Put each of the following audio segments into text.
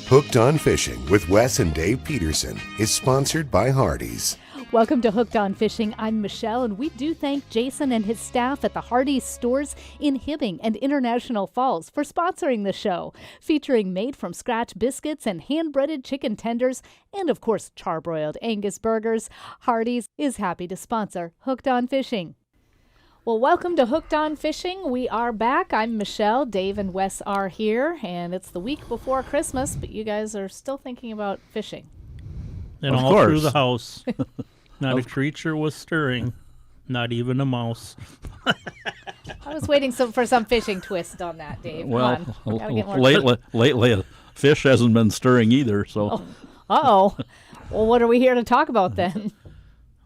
Hooked on Fishing with Wes and Dave Peterson is sponsored by Hardee's. Welcome to Hooked on Fishing. I'm Michelle, and we do thank Jason and his staff at the Hardee's stores in Hibbing and International Falls for sponsoring the show, featuring made-from-scratch biscuits and hand-breaded chicken tenders, and, of course, charbroiled Angus burgers. Hardee's is happy to sponsor Hooked on Fishing. Well, welcome to Hooked on Fishing. We are back. I'm Michelle. Dave and Wes are here, and it's the week before Christmas, but you guys are still thinking about fishing. And Of all course. through the house, not a creature was stirring, not even a mouse. I was waiting for some fishing twist on that, Dave. Come Well, on. Gotta get more lately, fish hasn't been stirring either. So Uh-oh. Well, what are we here to talk about then?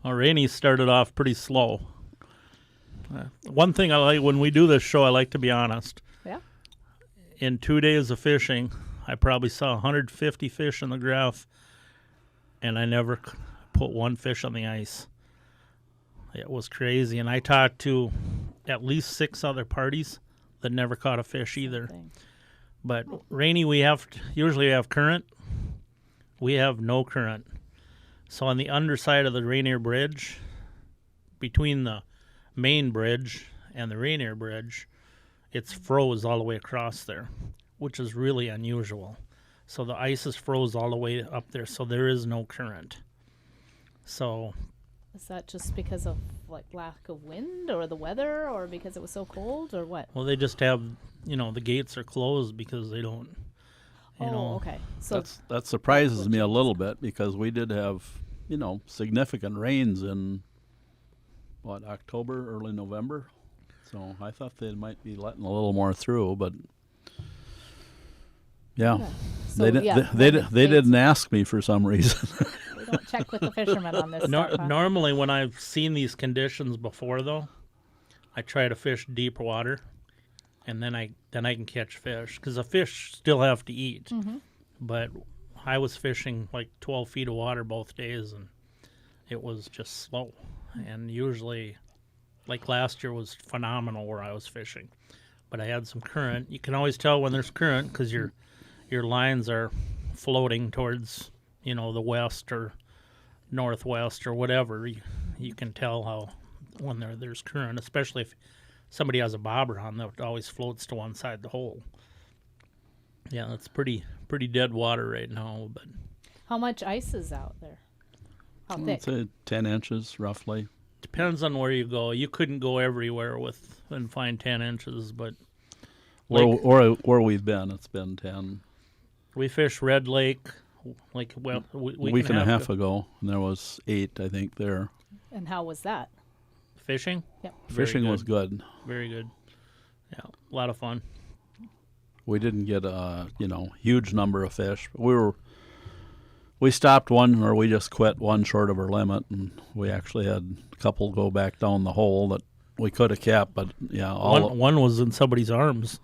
Well, Rainey started off pretty slow. One thing I like when we do this show, I like to be honest. Yeah. In 2 days of fishing, I probably saw 150 fish in the graph, and I never put one fish on the ice. It was crazy, and I talked to at least 6 other parties that never caught a fish either. But Rainy, usually we have current. We have no current. So on the underside of the Rainier Bridge, between the main bridge and the Rainier Bridge, it's froze all the way across there, which is really unusual. So the ice is froze all the way up there, so there is no current. So Is that just because of lack of wind or the weather or because it was so cold or what? well, they just have, the gates are closed because they don't, okay. So that surprises me a little bit because we did have, significant rains in October, early November. So I thought they might be letting a little more through, but yeah, So, they didn't ask me for some reason. we don't check with the fishermen on this stuff, huh? Normally when I've seen these conditions before, though, I try to fish deep water, and then I can catch fish because the fish still have to eat. Mm-hmm. But I was fishing 12 feet of water both days, and it was just slow. And usually, last year was phenomenal where I was fishing, but I had some current. You can always tell when there's current because your lines are floating towards the west or northwest or whatever. You can tell when there's current, especially if somebody has a bobber on that always floats to one side of the hole. Yeah, it's pretty dead water right now. But How much ice is out there? How thick? I'd say 10 inches roughly. depends on where you go. You couldn't go everywhere and find 10 inches, but Where we've been, it's been 10. we fished Red Lake a week and a half ago, and there was 8, I think, there. And how was that? Fishing? Yep. Fishing was good. Very good. Yeah, a lot of fun. We didn't get a huge number of fish. We stopped one, or we just quit one short of our limit, and we actually had a couple go back down the hole that we could have kept. But yeah, One was in somebody's arms.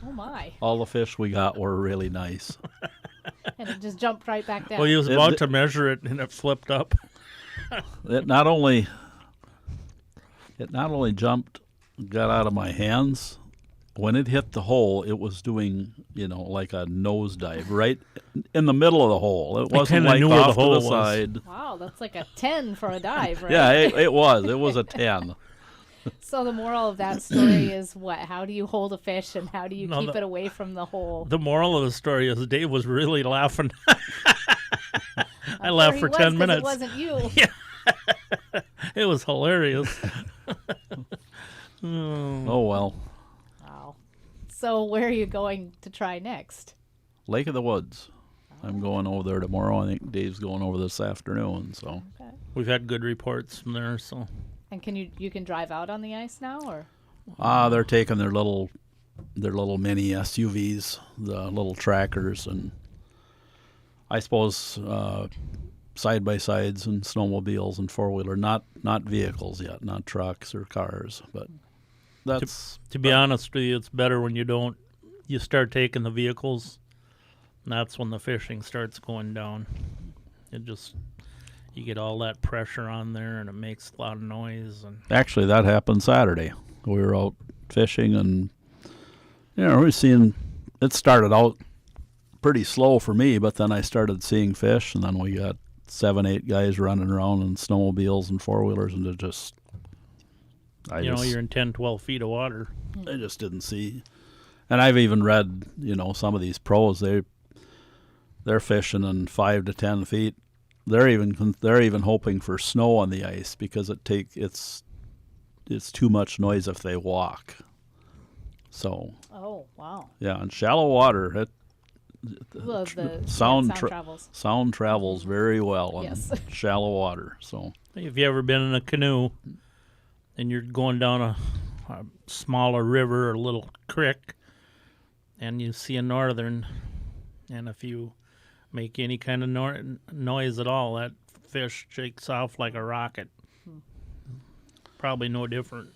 Oh my! all the fish we got were really nice. And it just jumped right back down. Well, he was about to measure it, and it flipped up. It not only jumped, got out of my hands. When it hit the hole, it was doing, like a nosedive right in the middle of the hole. It wasn't kinda like knew where off the to hole the was. side. Wow, that's like a 10 for a dive, right? Yeah, it was. It was a 10. So the moral of that story is what? How do you hold a fish and how do you keep it away from the hole? The moral of the story is Dave was really laughing. I I'm laughed sure for he 10 was, 'cause minutes. It wasn't you. It was hilarious. Oh, well. Wow. So where are you going to try next? Lake of the Woods. I'm going over there tomorrow. I think Dave's going over this afternoon. So Okay. We've had good reports from there, so And can you can drive out on the ice now, or? they're taking their little mini SUVs, the little trackers, and I suppose side by sides and snowmobiles and 4-wheeler, not vehicles yet, not trucks or cars, but that's to be honest with you, it's better when you start taking the vehicles, and that's when the fishing starts going down. You get all that pressure on there, and it makes a lot of noise. And actually that happened Saturday. We were out fishing, and we're seeing it started out pretty slow for me, but then I started seeing fish, and then we got 7-8 guys running around in snowmobiles and four-wheelers, and it just you're in 10, 12 feet of water. I just didn't see. And I've even read, some of these pros, they're fishing in 5 to 10 feet. They're even hoping for snow on the ice because it's too much noise if they walk. So. Oh, wow. Yeah, in shallow water, sound travels. Sound travels very well in Yes. shallow water. So. If you ever been in a canoe and you're going down a smaller river or a little creek and you see a northern, and if you make any kind of noise at all, that fish shakes off like a rocket. Probably no different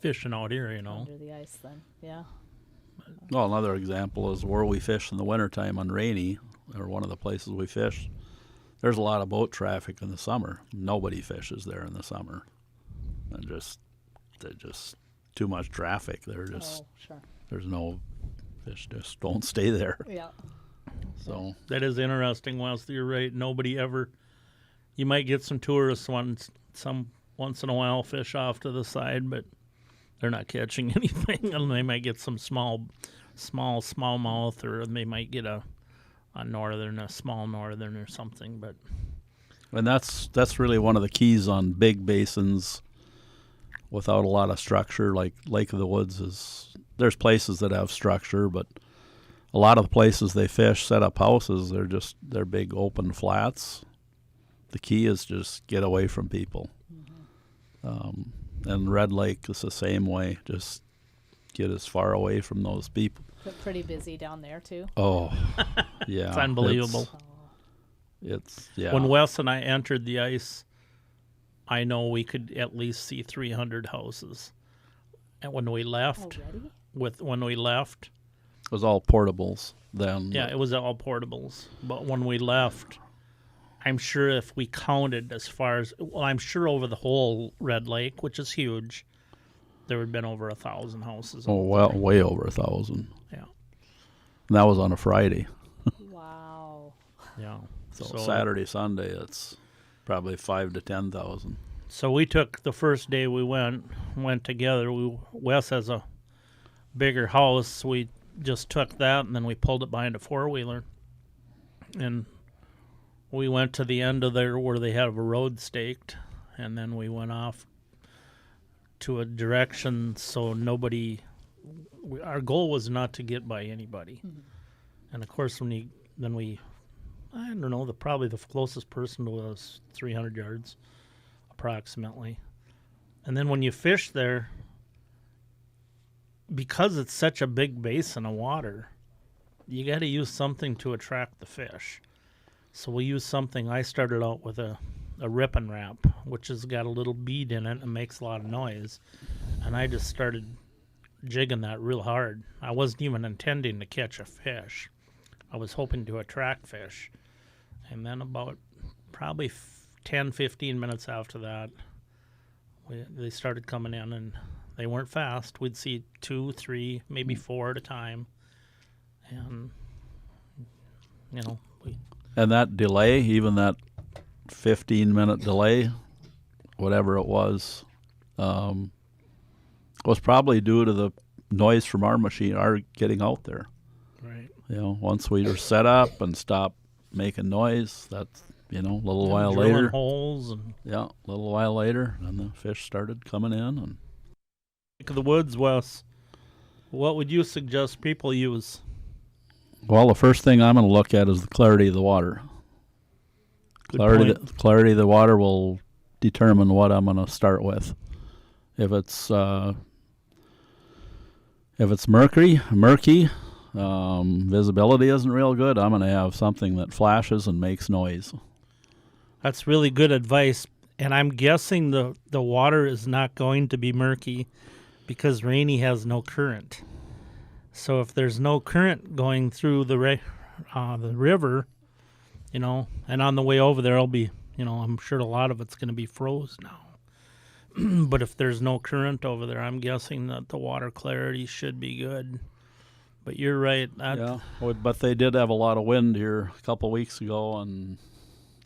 fishing out here, Under the ice then, yeah. Well, another example is where we fish in the wintertime on Rainy, or one of the places we fish. There's a lot of boat traffic in the summer. Nobody fishes there in the summer. And there's just too much traffic. Sure. There's no fish, just don't stay there. Yeah. So that is interesting, Wes. You're right. Nobody ever. You might get some tourists once in a while fish off to the side, but they're not catching anything. And they might get some smallmouth, or they might get a small northern or something. But and that's really one of the keys on big basins without a lot of structure, like Lake of the Woods there's places that have structure, but a lot of the places they fish set up houses, they're big open flats. The key is just get away from people. And Red Lake is the same way. Just get as far away from those people. But pretty busy down there too. Oh, yeah. It's unbelievable. It's yeah. When Wes and I entered the ice, I know we could at least see 300 houses. And when we left, Already? It was all portables then. Yeah, it was all portables. But when we left, I'm sure if we counted I'm sure over the whole Red Lake, which is huge, there would have been over 1,000 houses. Oh, well, way over 1,000. Yeah. And that was on a Friday. Wow. Yeah. So Saturday, Sunday, it's probably 5,000 to 10,000. So we took the first day we went together. Wes has a bigger house. We just took that, and then we pulled it behind a four-wheeler. And we went to the end of there where they have a road staked, and then we went off to a direction so our goal was not to get by anybody. Mm-hmm. And of course, I don't know, probably the closest person was 300 yards approximately. And then when you fish there, because it's such a big basin of water, you got to use something to attract the fish. So we use something. I started out with a rip and wrap, which has got a little bead in it and makes a lot of noise. And I just started jigging that real hard. I wasn't even intending to catch a fish. I was hoping to attract fish. And then about probably 10, 15 minutes after that, they started coming in, and they weren't fast. We'd see 2, 3, maybe 4 at a time. And, And that delay, even that 15-minute delay, whatever it was probably due to the noise from our machine, our getting out there. Right. Once we were set up and stopped making noise, that's, a little while drilling later. Holes and a little while later, and the fish started coming in. And Lake of the Woods, Wes, what would you suggest people use? Well, the first thing I'm going to look at is the clarity of the water. Clarity of the water will determine what I'm going to start with. If it's murky, visibility isn't real good, I'm going to have something that flashes and makes noise. That's really good advice. And I'm guessing the water is not going to be murky because Rainy has no current. So if there's no current going through the river, and on the way over there, it'll be, I'm sure a lot of it's going to be froze now. But if there's no current over there, I'm guessing that the water clarity should be good. But you're right. Yeah, but they did have a lot of wind here a couple weeks ago, and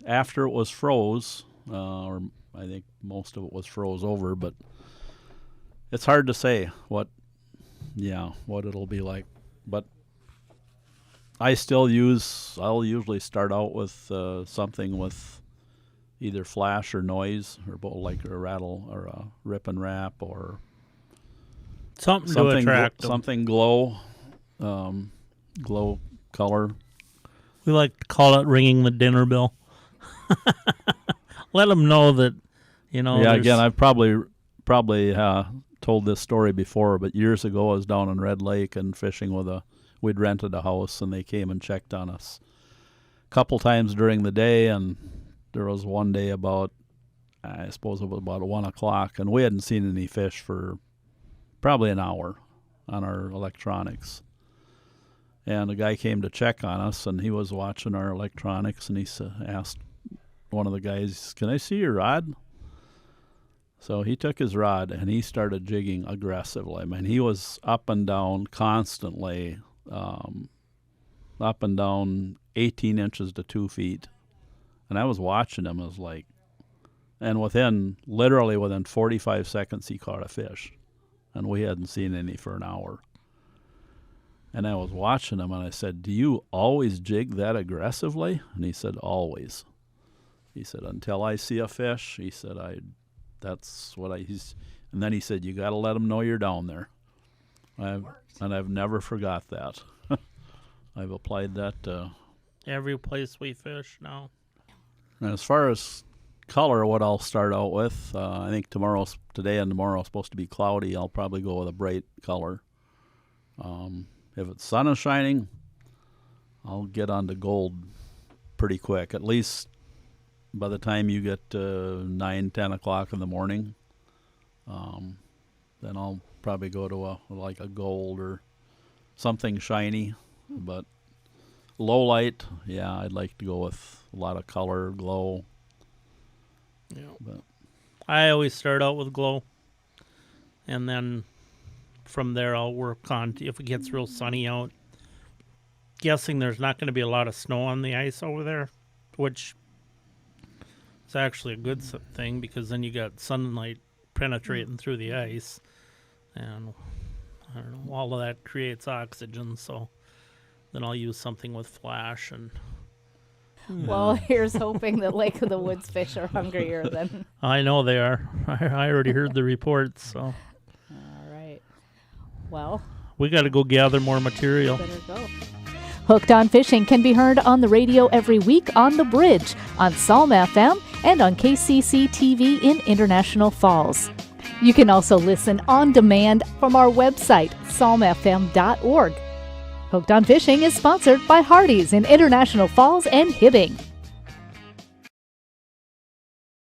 after it was froze, or I think most of it was froze over, but it's hard to say what it'll be like. But I'll usually start out with something with either flash or noise, or both, like a rattle or a rip and wrap, or something to attract them. Something glow color. We like to call it ringing the dinner bell. Let them know that, Yeah, again, I've probably told this story before, but years ago I was down in Red Lake and fishing we'd rented a house, and they came and checked on us a couple times during the day, and there was one day about, I suppose it was about 1 o'clock, and we hadn't seen any fish for probably an hour on our electronics. And a guy came to check on us, and he was watching our electronics, and he asked one of the guys, "Can I see your rod?" So he took his rod, and he started jigging aggressively. I mean, he was up and down constantly, up and down 18 inches to 2 feet. And I was watching him. I was like, and literally within 45 seconds, he caught a fish. And we hadn't seen any for an hour. And I was watching him, and I said, "Do you always jig that aggressively?" And he said, "Always." He said, "Until I see a fish," he said, that's what and then he said, "You got to let them know you're down there." And I've never forgot that. I've applied that to every place we fish now. And as far as color, what I'll start out with, I think today and tomorrow is supposed to be cloudy. I'll probably go with a bright color. If it's sun is shining, I'll get onto gold pretty quick. At least by the time you get to 9, 10 o'clock in the morning, then I'll probably go to a gold or something shiny. But low light, yeah, I'd like to go with a lot of color, glow. Yeah. But I always start out with glow, and then from there I'll work on, if it gets real sunny out, guessing there's not going to be a lot of snow on the ice over there, which is actually a good thing, because then you got sunlight penetrating through the ice, and I don't know, all of that creates oxygen, so then I'll use something with flash. And well, here's hoping that Lake of the Woods fish are hungrier than. I know they are. I already heard the reports, so. All right. Well, we got to go gather more material. Better go. Hooked on Fishing can be heard on the radio every week on The Bridge, on Psalm FM, and on KCC TV in International Falls. You can also listen on demand from our website, psalmfm.org. Hooked on Fishing is sponsored by Hardee's in International Falls and Hibbing.